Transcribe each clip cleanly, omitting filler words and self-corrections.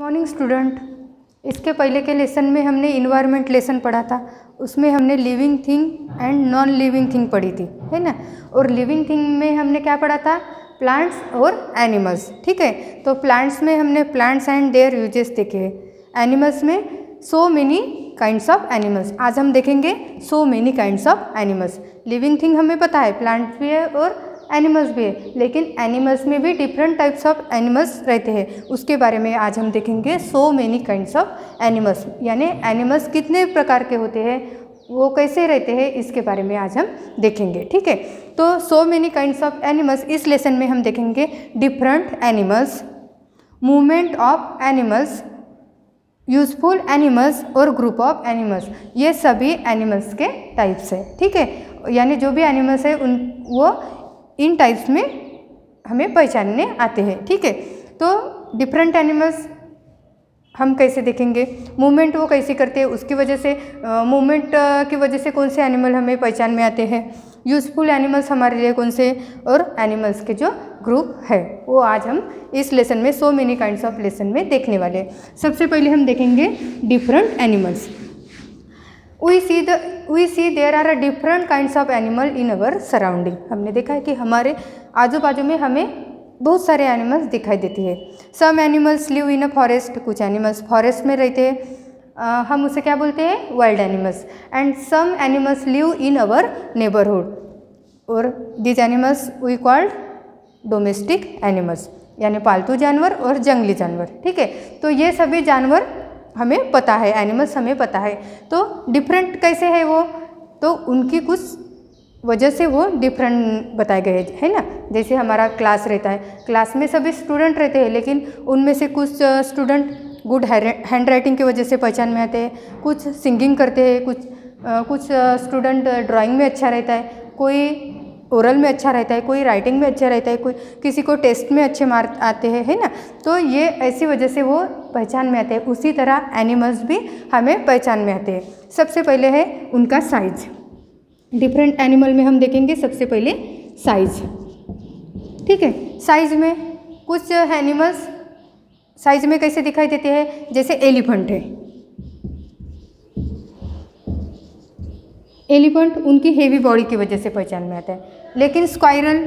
Morning student. इसके पहले के लेसन में हमने इन्वायरमेंट लेसन पढ़ा था। उसमें हमने living thing and non living thing पढ़ी थी, है ना। और लिविंग थिंग में हमने क्या पढ़ा था? प्लांट्स और एनिमल्स। ठीक है, तो प्लांट्स में हमने प्लांट्स एंड देयर यूजेस देखे। एनिमल्स में so many kinds of animals. आज हम देखेंगे so many kinds of animals. Living thing हमें पता है, प्लांट्स भी है और एनिमल्स भी है, लेकिन एनिमल्स में भी डिफरेंट टाइप्स ऑफ एनिमल्स रहते हैं। उसके बारे में आज हम देखेंगे। So many kinds of animals, यानी एनिमल्स कितने प्रकार के होते हैं, वो कैसे रहते हैं, इसके बारे में आज हम देखेंगे। ठीक है, तो so many kinds of animals इस लेसन में हम देखेंगे। Different animals, movement of animals, useful animals और ग्रुप ऑफ एनिमल्स। ये सभी एनिमल्स के टाइप्स है। ठीक है, यानी जो भी एनिमल्स है उन वो इन टाइप्स में हमें पहचानने आते हैं। ठीक है, तो डिफरेंट एनिमल्स हम कैसे देखेंगे। मूवमेंट वो कैसे करते हैं, उसकी वजह से मूवमेंट की वजह से कौन से एनिमल हमें पहचान में आते हैं। यूजफुल एनिमल्स हमारे लिए कौन से, और एनिमल्स के जो ग्रुप है वो आज हम इस लेसन में so many kinds of lesson में देखने वाले हैं। सबसे पहले हम देखेंगे different animals. we see there are different kinds of animal in our surrounding। हमने देखा है कि हमारे आजू बाजू में हमें बहुत सारे एनिमल्स दिखाई देती है। Some animals live in a forest, कुछ एनिमल्स फॉरेस्ट में रहते हैं, हम उसे क्या बोलते हैं, wild animals. And some animals live in our neighbourhood, और these animals we called domestic animals, यानी पालतू जानवर और जंगली जानवर। ठीक है, तो ये सभी जानवर हमें पता है, एनिमल्स हमें पता है। तो डिफरेंट कैसे है वो, तो उनकी कुछ वजह से वो डिफरेंट बताए गए है ना। जैसे हमारा क्लास रहता है, क्लास में सभी स्टूडेंट रहते हैं, लेकिन उनमें से कुछ स्टूडेंट गुड हैंड राइटिंग की वजह से पहचान में आते हैं, कुछ सिंगिंग करते हैं, कुछ स्टूडेंट ड्राइंग में अच्छा रहता है, कोई ओरल में अच्छा रहता है, कोई राइटिंग में अच्छा रहता है, कोई किसी को टेस्ट में अच्छे मार्क आते हैं, है ना। तो ये ऐसी वजह से वो पहचान में आते हैं। उसी तरह एनिमल्स भी हमें पहचान में आते हैं। सबसे पहले है उनका साइज। डिफरेंट एनिमल में हम देखेंगे सबसे पहले साइज। ठीक है, साइज में कुछ एनिमल्स साइज में कैसे दिखाई देते हैं, जैसे एलिफेंट है। एलिफेंट उनकी हेवी बॉडी की वजह से पहचान में आता है, लेकिन स्क्वायरल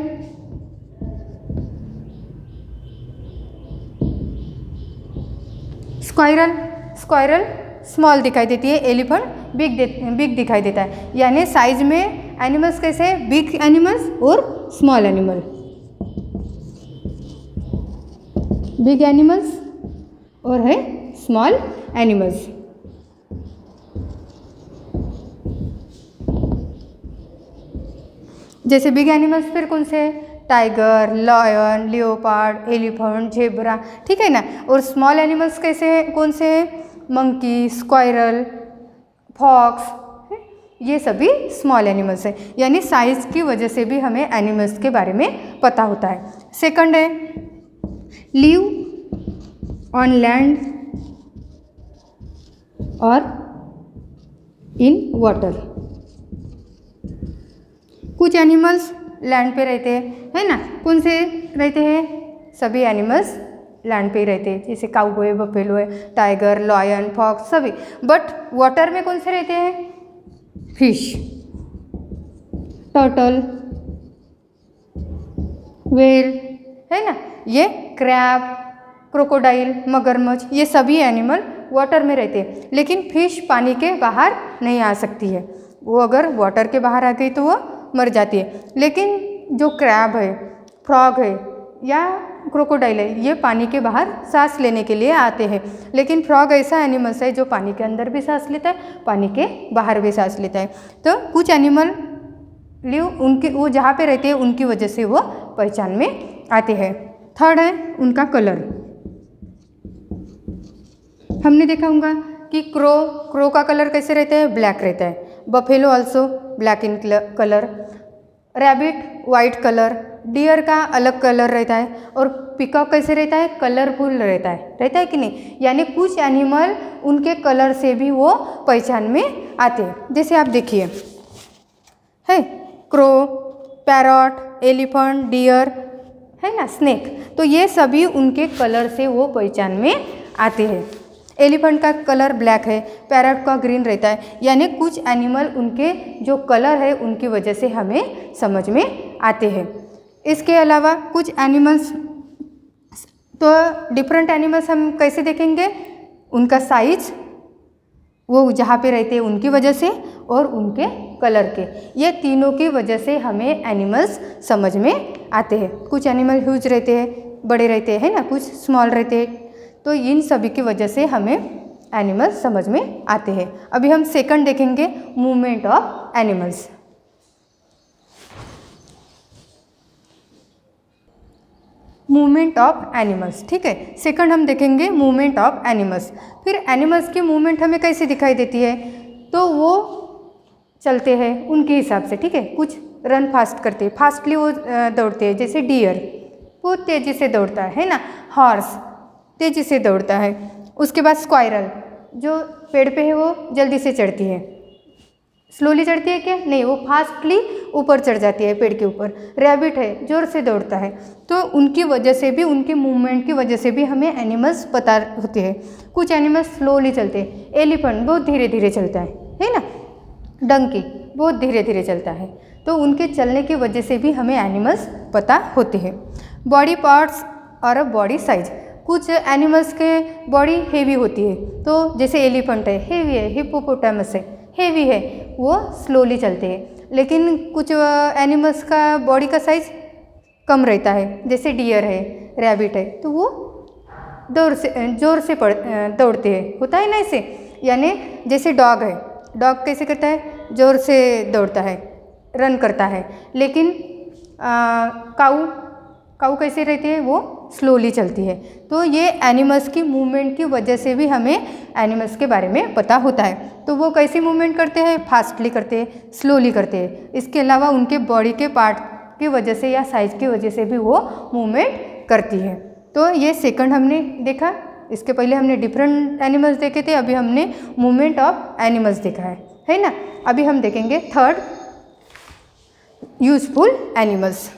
स्मॉल दिखाई देती है, एलिफेंट बिग दिखाई देता है। यानी साइज में एनिमल्स कैसे, बिग एनिमल्स और स्मॉल एनिमल। बिग एनिमल्स और है स्मॉल एनिमल्स। जैसे बिग एनिमल्स फिर कौन से, tiger, lion, leopard, elephant, zebra. ठीक है ना। और स्मॉल एनिमल्स कैसे हैं, कौन से हैं, मंकी, स्क्वायरल, फॉक्स, ये सभी स्मॉल एनिमल्स हैं। यानी साइज की वजह से भी हमें एनिमल्स के बारे में पता होता है। सेकंड है लिव ऑन लैंड और इन वाटर। कुछ एनिमल्स लैंड पे रहते हैं, है ना। कौन से रहते हैं, सभी एनिमल्स लैंड पे ही रहते हैं, जैसे काऊ है, बफेलो है, टाइगर, लायन, फॉक्स सभी। बट वाटर में कौन से रहते हैं, फिश, टर्टल, व्हेल, है ना। ये क्रैब, क्रोकोडाइल, मगरमच्छ, ये सभी एनिमल वाटर में रहते हैं। लेकिन फिश पानी के बाहर नहीं आ सकती है, वो अगर वाटर के बाहर आ गई तो वो मर जाती है। लेकिन जो क्रैब है, फ्रॉग है या क्रोकोडाइल है, ये पानी के बाहर सांस लेने के लिए आते हैं। लेकिन फ्रॉग ऐसा एनिमल्स है जो पानी के अंदर भी सांस लेता है, पानी के बाहर भी सांस लेता है। तो कुछ एनिमल लिव उनके वो जहाँ पे रहते हैं उनकी वजह से वो पहचान में आते हैं। थर्ड है उनका कलर। हमने देखा होगा कि क्रो का कलर कैसे रहता है, ब्लैक रहता है। Buffalo also black in colour, rabbit white colour, deer का अलग कलर रहता है, और पिकॉक कैसे रहता है, कलरफुल रहता है कि नहीं। यानी कुछ एनिमल उनके कलर से भी वो पहचान में आते हैं। जैसे आप देखिए है क्रो, पैरट, एलिफेंट, डियर, है ना, स्नेक। तो ये सभी उनके कलर से वो पहचान में आते हैं। एलिफेंट का कलर ब्लैक है, पैरट का ग्रीन रहता है, यानी कुछ एनिमल उनके जो कलर है उनकी वजह से हमें समझ में आते हैं। इसके अलावा कुछ एनिमल्स, तो डिफरेंट एनिमल्स हम कैसे देखेंगे, उनका साइज, वो जहाँ पे रहते हैं उनकी वजह से और उनके कलर के, ये तीनों की वजह से हमें एनिमल्स समझ में आते हैं। कुछ एनिमल ह्यूज रहते हैं, बड़े रहते हैं ना, कुछ स्मॉल रहते हैं, तो इन सभी की वजह से हमें एनिमल्स समझ में आते हैं। अभी हम सेकंड देखेंगे, movement of animals. Movement of animals, ठीक है, सेकंड हम देखेंगे मूवमेंट ऑफ एनिमल्स। फिर एनिमल्स की मूवमेंट हमें कैसे दिखाई देती है, तो वो चलते हैं उनके हिसाब से, ठीक है। कुछ रन फास्ट करते हैं, फास्टली वो दौड़ते हैं, जैसे डियर बहुत तेज़ी से दौड़ता है ना, हॉर्स तेज़ी से दौड़ता है। उसके बाद स्क्वायरल जो पेड़ पे है वो जल्दी से चढ़ती है, स्लोली चढ़ती है क्या, नहीं, वो फास्टली ऊपर चढ़ जाती है पेड़ के ऊपर। रैबिट है, जोर से दौड़ता है, तो उनकी वजह से भी, उनकी मूवमेंट की वजह से भी हमें एनिमल्स पता होते हैं। कुछ एनिमल्स स्लोली चलते हैं, एलिफेंट बहुत धीरे धीरे चलता है ना, डंकी बहुत धीरे धीरे चलता है, तो उनके चलने की वजह से भी हमें एनिमल्स पता होते हैं। बॉडी पार्ट्स और बॉडी साइज, कुछ एनिमल्स के बॉडी हेवी होती है, तो जैसे एलिफेंट है हेवी है, हिप्पोपोटामस है हेवी है, वो स्लोली चलते हैं। लेकिन कुछ एनिमल्स का बॉडी का साइज कम रहता है, जैसे डियर है, रैबिट है, तो वो जोर से दौड़ते हैं, होता है ना ऐसे। यानी जैसे डॉग है, डॉग कैसे करता है, जोर से दौड़ता है, रन करता है। लेकिन काऊ कैसे रहती है, वो स्लोली चलती है। तो ये एनिमल्स की मूवमेंट की वजह से भी हमें एनिमल्स के बारे में पता होता है। तो वो कैसी मूवमेंट करते हैं, फास्टली करते हैं, स्लोली करते हैं। इसके अलावा उनके बॉडी के पार्ट की वजह से या साइज की वजह से भी वो मूवमेंट करती है। तो ये सेकंड हमने देखा। इसके पहले हमने डिफरेंट एनिमल्स देखे थे, अभी हमने मूवमेंट ऑफ एनिमल्स देखा है ना। अभी हम देखेंगे थर्ड, यूजफुल एनिमल्स।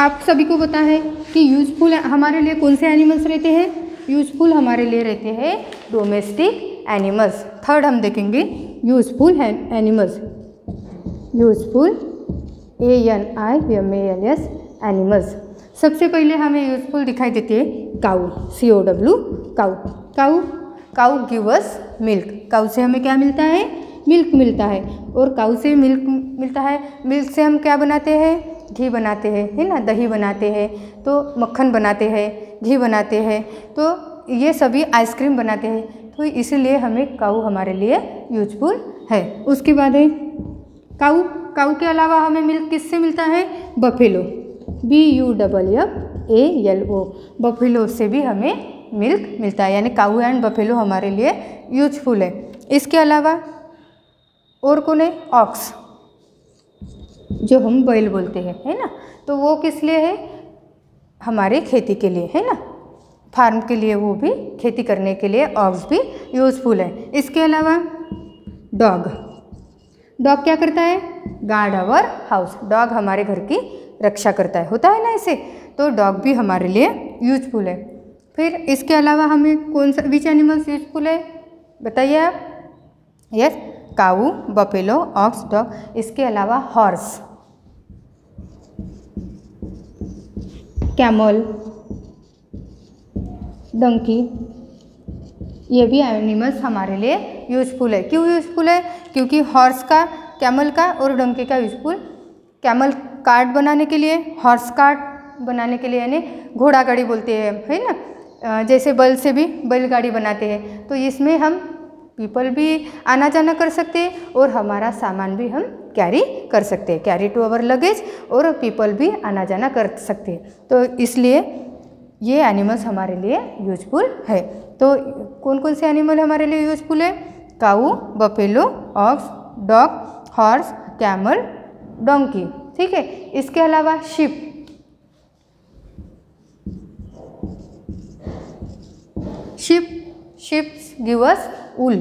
आप सभी को पता है कि यूजफुल हमारे लिए कौन से एनिमल्स रहते हैं, यूजफुल हमारे लिए रहते हैं डोमेस्टिक एनिमल्स। थर्ड हम देखेंगे useful animals, useful ANIMALS animals. सबसे पहले हमें यूजफुल दिखाई देती है काऊ, COW, काऊ। काऊ गिव अस मिल्क, काऊ से हमें क्या मिलता है, मिल्क मिलता है। और काऊ से मिल्क मिलता है, मिल्क से हम क्या बनाते हैं, घी बनाते हैं, है ना, दही बनाते हैं, तो मक्खन बनाते हैं, घी बनाते हैं, तो ये सभी आइसक्रीम बनाते हैं। तो इसीलिए हमें काऊ हमारे लिए यूजफुल है। उसके बाद है काऊ के अलावा हमें मिल्क किससे मिलता है, बफेलो, BUFFALO, बफेलो से भी हमें मिल्क मिलता है। यानी काऊ एंड बफेलो हमारे लिए यूजफुल है। इसके अलावा और कौन है, ऑक्स, जो हम बैल बोलते हैं, है ना, तो वो किस लिए है, हमारे खेती के लिए, है ना, फार्म के लिए, वो भी खेती करने के लिए ऑक्स भी यूजफुल है। इसके अलावा डॉग क्या करता है, गार्ड आवर हाउस, डॉग हमारे घर की रक्षा करता है, होता है ना ऐसे, तो डॉग भी हमारे लिए यूजफुल है। फिर इसके अलावा हमें कौन सा, विच एनिमल्स यूजफुल है, बताइए आप। यस, काऊ, बफेलो, ऑक्स, डॉग। इसके अलावा हॉर्स, कैमल, डंकी, ये भी एनिमल्स हमारे लिए यूजफुल है। क्यों यूजफुल है, क्योंकि हॉर्स का, कैमल का और डंकी का यूजफुल, कैमल कार्ट बनाने के लिए, हॉर्स कार्ट बनाने के लिए, यानी घोड़ा गाड़ी बोलते हैं, है ना, जैसे बैल से भी बैलगाड़ी बनाते हैं। तो इसमें हम पीपल भी आना जाना कर सकते हैं और हमारा सामान भी हम कैरी कर सकते हैं, कैरी टू अवर लगेज, और पीपल भी आना जाना कर सकते हैं। तो इसलिए ये एनिमल्स हमारे लिए यूजफुल है। तो कौन कौन से एनिमल हमारे लिए यूजफुल है, cow, buffalo, ox, dog, horse, camel, donkey, ठीक है। इसके अलावा sheep, sheeps give us wool,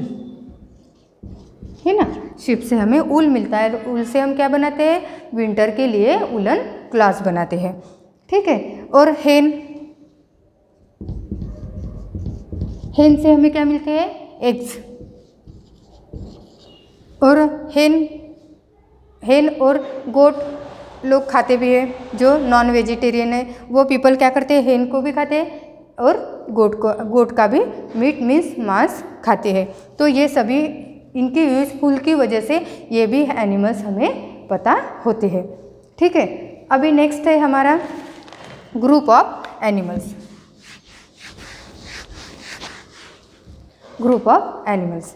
है ना, शिप से हमें ऊल मिलता है। तो ऊल से हम क्या बनाते हैं, विंटर के लिए वुलन क्लॉथ्स बनाते हैं, ठीक है। और हेन हेन से हमें क्या मिलते हैं? एग्स। और हेन और गोट लोग खाते भी हैं, जो नॉन वेजिटेरियन है वो पीपल क्या करते हैं? हेन को भी खाते हैं और गोट का भी मीट मीन्स मांस खाते हैं। तो ये सभी इनकी यूजफुल की वजह से ये भी एनिमल्स हमें पता होते हैं। ठीक है, अभी नेक्स्ट है हमारा group of animals. Group of animals,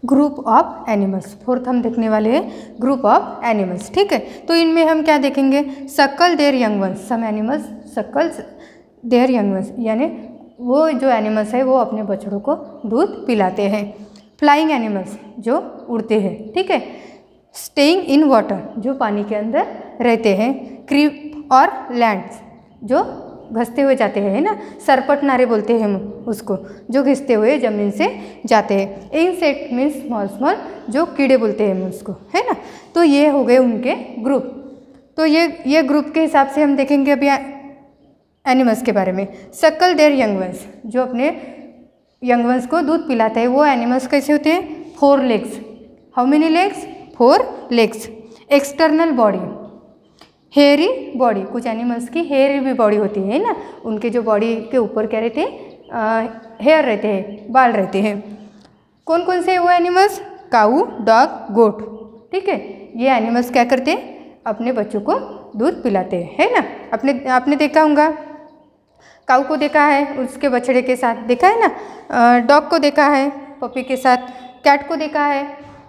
group of animals, fourth हम देखने वाले हैं ग्रुप ऑफ एनिमल्स। ठीक है, तो इनमें हम क्या देखेंगे? Suckle their young ones. Some animals suckles their young ones, यानी वो जो एनिमल्स है वो अपने बछड़ों को दूध पिलाते हैं। फ्लाइंग एनिमल्स, जो उड़ते हैं। ठीक है, स्टेइंग इन वाटर, जो पानी के अंदर रहते हैं। क्रीप और लैंड्स, जो घसते हुए जाते हैं, है ना, सरपटनारे बोलते हैं हम उसको, जो घिसते हुए ज़मीन से जाते हैं। इंसेक्ट मीन्स स्मॉल स्मॉल, जो कीड़े बोलते हैं हम उसको, है ना। तो ये हो गए उनके ग्रुप। तो ये ग्रुप के हिसाब से हम देखेंगे अभी एनिमल्स के बारे में। सक्कल देयर यंग वंस, जो अपने यंग वंस को दूध पिलाते हैं। वो एनिमल्स कैसे होते हैं? 4 legs. How many legs? 4 legs. External body, hairy body, कुछ एनिमल्स की हेयरी भी बॉडी होती है ना, उनके जो बॉडी के ऊपर क्या रहते हैं? हेयर रहते हैं, बाल रहते हैं। कौन कौन से वो एनिमल्स? काऊ, डॉग, गोट। ठीक है, ये एनिमल्स क्या करते हैं? अपने बच्चों को दूध पिलाते हैं, है ना। आपने देखा होगा, काऊ को देखा है उसके बछड़े के साथ, देखा है ना। डॉग को देखा है पपी के साथ। कैट को देखा है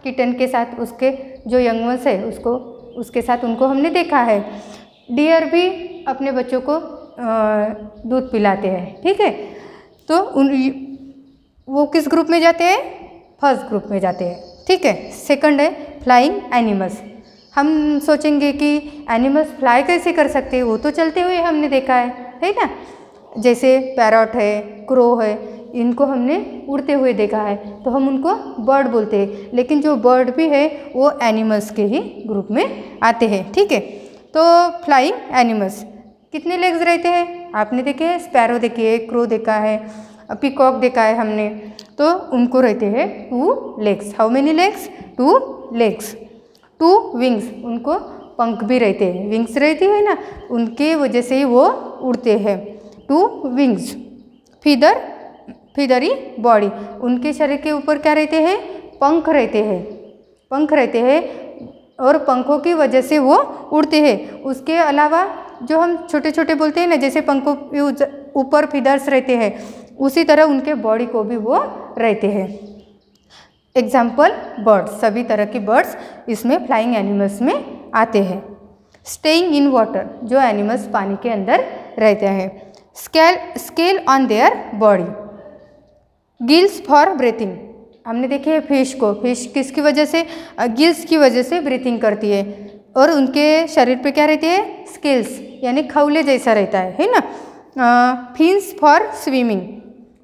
किटन के साथ, उसके जो यंग वंस है उसके साथ उनको हमने देखा है। डियर भी अपने बच्चों को दूध पिलाते हैं। ठीक है, तो वो किस ग्रुप में जाते हैं? फर्स्ट ग्रुप में जाते हैं। ठीक है, सेकंड है फ्लाइंग एनिमल्स। हम सोचेंगे कि एनिमल्स फ्लाई कैसे कर सकते हैं? वो तो चलते हुए हमने देखा है ना। जैसे पैरॉट है, क्रो है, इनको हमने उड़ते हुए देखा है, तो हम उनको बर्ड बोलते हैं। लेकिन जो बर्ड भी है वो एनिमल्स के ही ग्रुप में आते हैं। ठीक है, तो फ्लाइंग एनिमल्स कितने लेग्स रहते हैं? आपने देखे हैं, स्पैरो देखी है, क्रो देखा है, पीकॉक देखा है हमने, तो उनको रहते हैं 2 legs. How many legs? 2 legs. 2 wings, उनको पंख भी रहते हैं, विंग्स रहती है ना, उनके वजह से ही वो उड़ते हैं। 2 विंग्स। फीदरी बॉडी, उनके शरीर के ऊपर क्या रहते हैं? पंख रहते हैं, पंख रहते हैं, और पंखों की वजह से वो उड़ते हैं। उसके अलावा जो हम छोटे छोटे बोलते हैं ना, जैसे पंखों के ऊपर फीदर्स रहते हैं, उसी तरह उनके बॉडी को भी वो रहते हैं। एग्जाम्पल बर्ड्स, सभी तरह की बर्ड्स इसमें फ्लाइंग एनिमल्स में आते हैं। स्टेइंग इन वाटर, जो एनिमल्स पानी के अंदर रहते हैं। Scale on their body. Gills for breathing, हमने देखे है फिश को, फिश किसकी वजह से? गिल्स की वजह से ब्रीथिंग करती है, और उनके शरीर पे क्या रहते हैं? स्केल्स, यानी खौले जैसा रहता है ना। फिन्स फॉर स्विमिंग,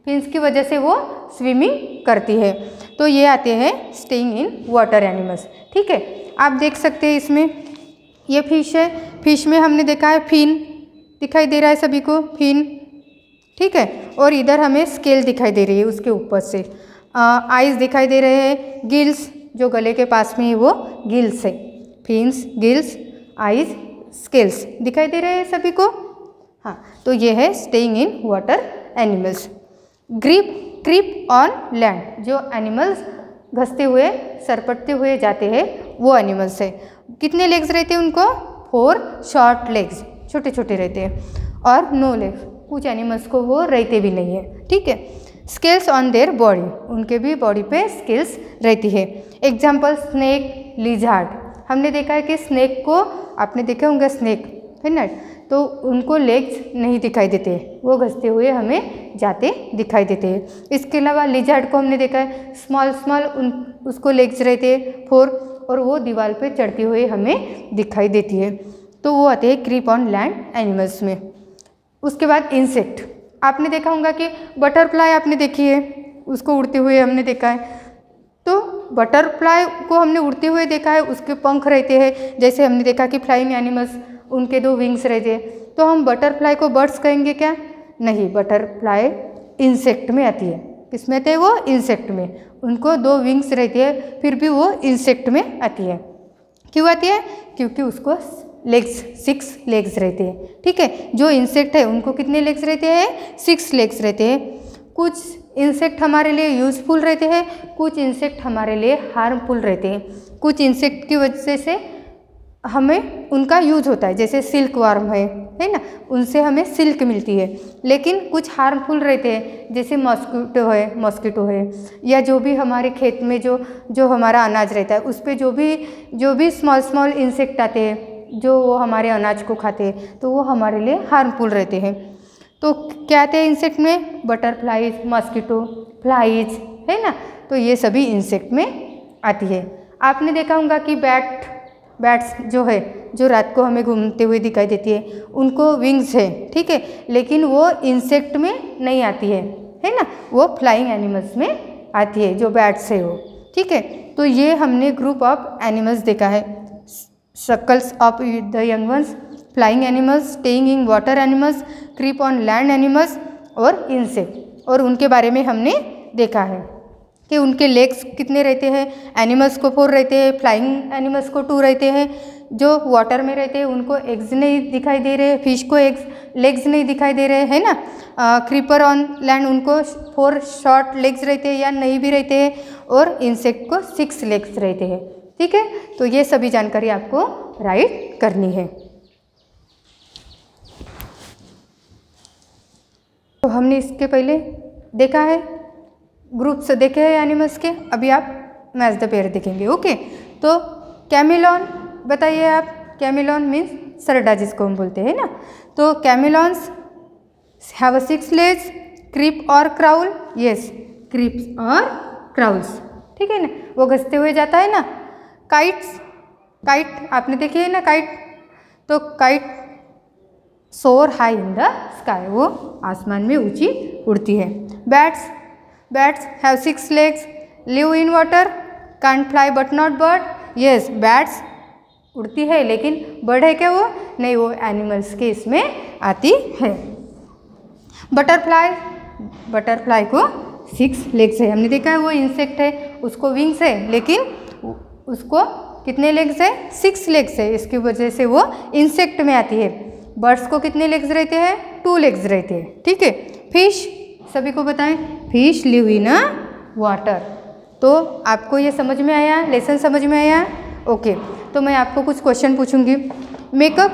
फिन्स की वजह से वो स्विमिंग करती है। तो ये आते हैं स्टेइंग इन वाटर एनिमल्स। ठीक है, आप देख सकते हैं इसमें ये फिश है, फिश में हमने देखा है फिन दिखाई दे रहा है सभी को, फिन। ठीक है, और इधर हमें स्केल दिखाई दे रही है उसके ऊपर से। आइज़ दिखाई दे रहे हैं, गिल्स जो गले के पास में है वो गिल्स है। फिन्स, गिल्स, आइज़, स्केल्स दिखाई दे रहे हैं सभी को। हाँ, तो ये है staying in water animals. Creep on land, जो एनिमल्स घसते हुए सरपटते हुए जाते हैं वो एनिमल्स है। कितने लेग्स रहते हैं उनको? 4 शॉर्ट लेग्स, छोटे छोटे रहते हैं, और 9 लेग्स, कुछ एनिमल्स को वो रहते भी नहीं है। ठीक है, स्केल्स ऑन देयर बॉडी, उनके भी बॉडी पे स्केल्स रहती है। एग्जाम्पल स्नेक, लिजार्ड, हमने देखा है कि स्नेक को, आपने देखे होंगे स्नेक, है ना, तो उनको लेग्स नहीं दिखाई देते, वो घसते हुए हमें जाते दिखाई देते हैं। इसके अलावा लिजार्ड को हमने देखा है स्मॉल उसको लेग्स रहते हैं 4, और वो दीवार पे चढ़ती हुई हमें दिखाई देती है। तो वो आते हैं क्रीप ऑन लैंड एनिमल्स में। उसके बाद इंसेक्ट, आपने देखा होगा कि बटरफ्लाई आपने देखी है, उसको उड़ते हुए हमने देखा है। तो बटरफ्लाई को हमने उड़ते हुए देखा है, उसके पंख रहते हैं, जैसे हमने देखा कि फ्लाइंग एनिमल्स उनके 2 विंग्स रहते हैं। तो हम बटरफ्लाई को बर्ड्स कहेंगे क्या? नहीं, बटरफ्लाई इंसेक्ट में आती है। किसमें आते हैं वो? इंसेक्ट में। उनको 2 विंग्स रहती है, फिर भी वो इंसेक्ट में आती है। क्यों आती है? क्योंकि उसको लेग्स 6 लेग्स रहते हैं। ठीक है, जो इंसेक्ट है उनको कितने लेग्स रहते हैं? 6 लेग्स रहते हैं। कुछ इंसेक्ट हमारे लिए यूजफुल रहते हैं, कुछ इंसेक्ट हमारे लिए हार्मफुल रहते हैं। कुछ इंसेक्ट की वजह से हमें उनका यूज होता है, जैसे सिल्क वर्म है ना, उनसे हमें सिल्क मिलती है। लेकिन कुछ हार्मफुल रहते हैं, जैसे मॉस्किटो है, या जो भी हमारे खेत में जो हमारा अनाज रहता है उस पर जो भी स्मॉल इंसेक्ट आते हैं जो वो हमारे अनाज को खाते हैं, तो वो हमारे लिए हार्मफुल रहते हैं। तो क्या आते हैं इंसेक्ट में? बटरफ्लाइज, मॉस्किटो, फ्लाइज, है ना। तो ये सभी इंसेक्ट में आती है। आपने देखा होगा कि बैट्स जो है, जो रात को हमें घूमते हुए दिखाई देती है, उनको विंग्स है, ठीक है, लेकिन वो इंसेक्ट में नहीं आती है ना, वो फ्लाइंग एनिमल्स में आती है, जो बैट्स है वो। ठीक है, तो ये हमने ग्रुप ऑफ एनिमल्स देखा है। Circles of the young ones, flying animals, staying in water animals, creep on land animals और इंसेक्ट। और उनके बारे में हमने देखा है कि उनके लेग्स कितने रहते हैं। एनिमल्स को 4 रहते हैं, फ्लाइंग एनिमल्स को 2 रहते हैं। जो वाटर में रहते हैं उनको एग्स नहीं दिखाई दे रहे, फिश को लेग्स नहीं दिखाई दे रहे, है ना। क्रीपर ऑन लैंड उनको 4 शॉर्ट लेग्स रहते हैं या नहीं भी रहते हैं, और इंसेक्ट को 6 लेग्स रहते हैं। ठीक है, तो ये सभी जानकारी आपको राइट करनी है। तो हमने इसके पहले देखा है, ग्रुप्स देखे हैं एनिमल्स के। अभी आप मैच द पेयर देखेंगे। ओके, तो कैमिलॉन बताइए आप। कैमिलॉन मीन्स सरडा, जिसको हम बोलते हैं ना। तो कैमिलॉन्स हैव 6 लेग्स, क्रीप और क्राउल। यस, क्रीप्स और क्राउल्स, ठीक है ना, वो घसते हुए जाता है ना। काइट आपने देखी है ना, काइट। तो काइट सोर हाई इन द स्काई, वो आसमान में ऊंची उड़ती है। Bats have 6 legs, live in water, can't fly but not bird. Yes, bats उड़ती है लेकिन बर्ड है क्या वो? नहीं, वो एनिमल्स के इसमें आती है। बटरफ्लाई को 6 लेग्स है, हमने देखा है। वो इंसेक्ट है, उसको विंग्स है, लेकिन उसको कितने लेग्स है? 6 लेग्स है। इसकी वजह से वो इंसेक्ट में आती है। बर्ड्स को कितने लेग्स रहते हैं? 2 लेग्स रहते हैं। ठीक है। फिश सभी को बताएं, fish live in a water. तो आपको ये समझ में आया? लेसन समझ में आया? ओके, तो मैं आपको कुछ क्वेश्चन पूछूंगी। मेक अ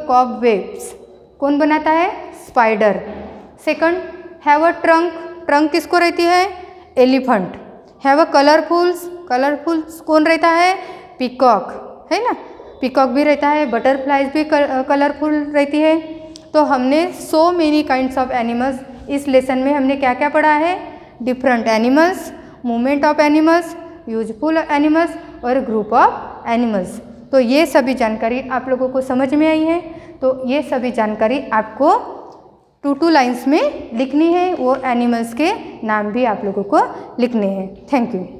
कॉबवेब्स कौन बनाता है? Spider. Second, have a trunk किसको रहती है? एलिफेंट। हैव अ कलरफुल्स कौन रहता है? पीकॉक, है ना, पीकॉक भी रहता है। बटरफ्लाइज भी कलरफुल रहती है। तो हमने so many kinds of animals, इस लेसन में हमने क्या क्या पढ़ा है? Different animals, movement of animals, useful animals और ग्रुप ऑफ एनिमल्स। तो ये सभी जानकारी आप लोगों को समझ में आई है। तो ये सभी जानकारी आपको 2 लाइन्स में लिखनी है। वो एनिमल्स के नाम भी आप लोगों को लिखने हैं। Thank you.